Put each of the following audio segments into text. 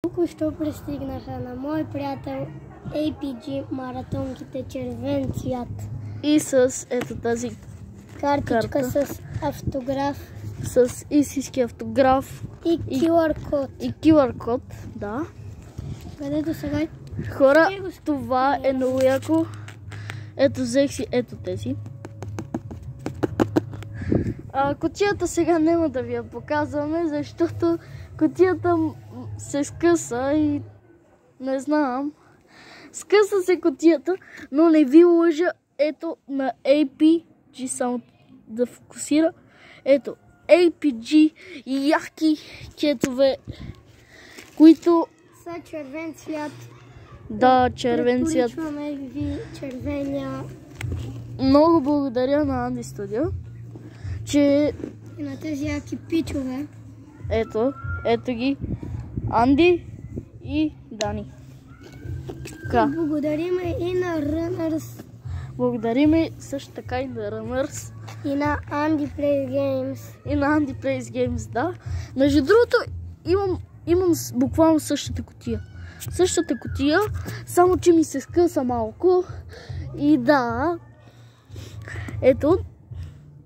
Току-що пристигнаха на мой приятел APG маратонките червен цвят. И с ето тази Картичка карта. с автограф. С истински автограф. И QR код. И QR код, да. Където сега... Хора, това е много яко. Ето, взех си ето тези. Кутията сега няма да ви я показваме, защото кутията се скъса и не знам. Скъса се кутията, но не ви лъжа. Ето на APG, само да фокусира. Ето, APG яки кетове, които... Са червен цвят. Да, червен цвят. Препоръчваме ви червения. Много благодаря на Анди Студио, че... И на тези яки пичове. Ето ги. Анди и Дани. Така. Благодариме и на Runners. Благодариме също така и на Runners. И на Andy Plays Games. И на Andy Plays Games, да. Между другото, имам буквално същата кутия. Същата кутия, само че ми се скъса малко. И да, ето,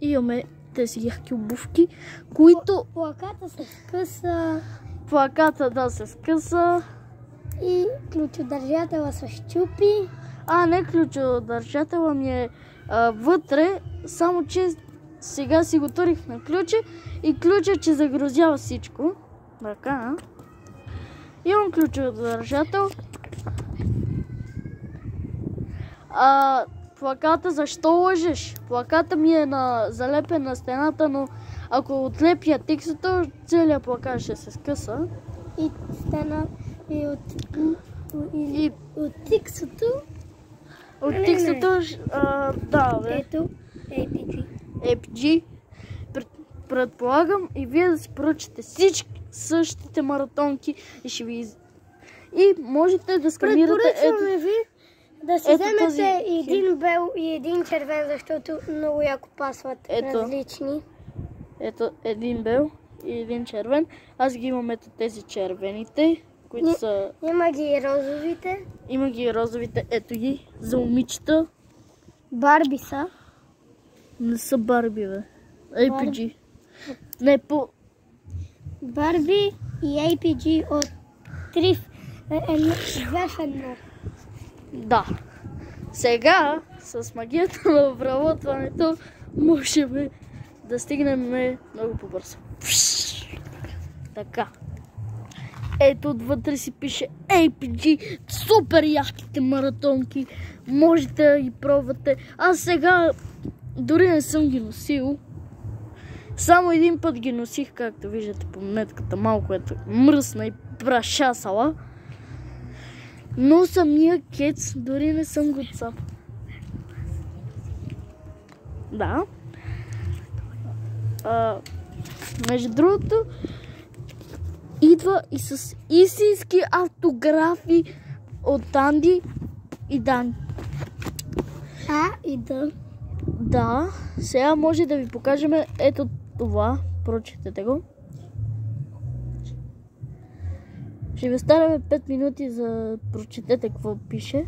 имаме тези яки обувки, които... Плаката се скъса. Плаката, да, се скъса. И ключодържателя се щупи. Не, ключодържателя ми е вътре, само че сега си го турих на ключа и ключа, че загрозява всичко. Така. Имам ключодържател. Плаката, защо лъжеш? Плаката ми е залепен на стената, но ако отлепя тиксото, целият плакат ще се скъса. И стена и от тиксото. От тиксото, да, бе. Ето, APG. APG. Предполагам и вие да си поръчате всички същите маратонки и ще ви... И можете да сканирате... Препоръчваме ви да си вземете един бел и един червен, защото много яко пасват различни. Ето един бел и един червен. Аз ги имам ето тези червените, които са... Има ги и розовите. Има ги и розовите, ето ги, за момичета. Барби са. Не са Барби, бе. APG. Не, по... Барби и APG от 3 в 1. Да. Сега, с магията на обработването, можем да стигнем много по-бързо. Така. Ето отвътре си пише APG, супер яките маратонки. Можете да ги пробвате. Аз сега дори не съм ги носил. Само един път ги носих, както виждате по метката, малко е мръсна и прашасала. Но самия кец дори не съм го цапал. Да. Между другото, идва и с истински автографи от Анди и Дани. И да. Да, сега може да ви покажем ето това. Прочетете го. Ще ви оставяме 5 минути за да прочетете какво пише.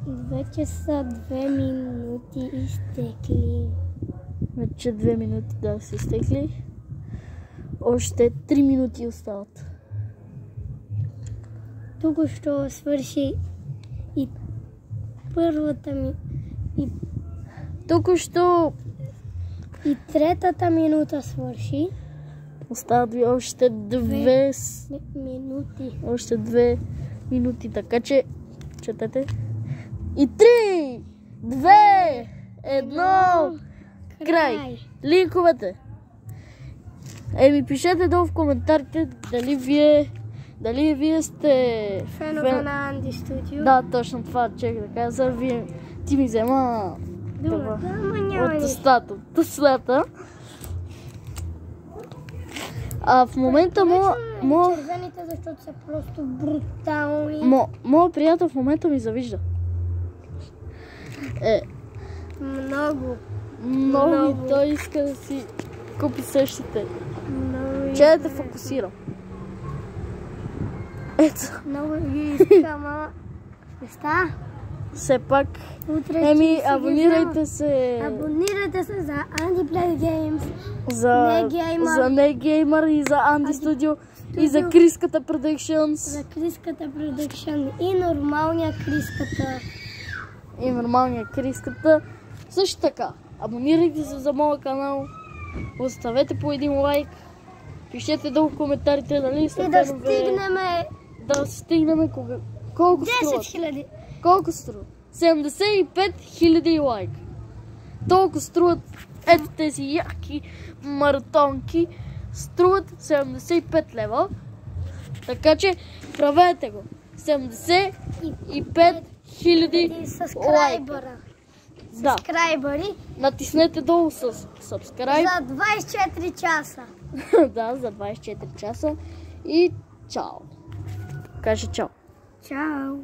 Вече са 2 минути изтекли. Вече 2 минути да са изтекли. Още 3 минути остават. Току-що свърши и първата ми... Току-що и третата минута свърши. остават ви още 2 минути. Още 2 минути, така че четете. И 3, 2, 1, край. Линковете. Пишете долу в коментарите дали вие сте фенове на Andy Studio. Да, точно това чех да кажа. Ти ми взема от устата, от устата. В момента червените, защото са просто брутални. Моят приятел в момента ми завижда. Много. И той иска да си купи същите. Че да те фокусирам. Ето. Много ги искам, ама не става. Все пак. Утре Еми, ще си абонирайте се. Абонирайте се за Andy Play Games, За NeGamer и за Анди Studio и за Криската Productions. за Криската Production и нормалния Криската. И нормалния Криската. Също така, абонирайте се за моя канал, оставете по един лайк, пишете долу в коментарите, нали сте И да стигнем колко 10 струват? 000. Колко струват? 75 000 лайк. Толкова струват ето тези яки маратонки. Струват 75 лева. Така че правете го. 75 000 лайка. Да. Сабскрайбъри Натиснете долу с subscribe. за 24 часа. Да, за 24 часа. И чао. Кажи чао. Чао.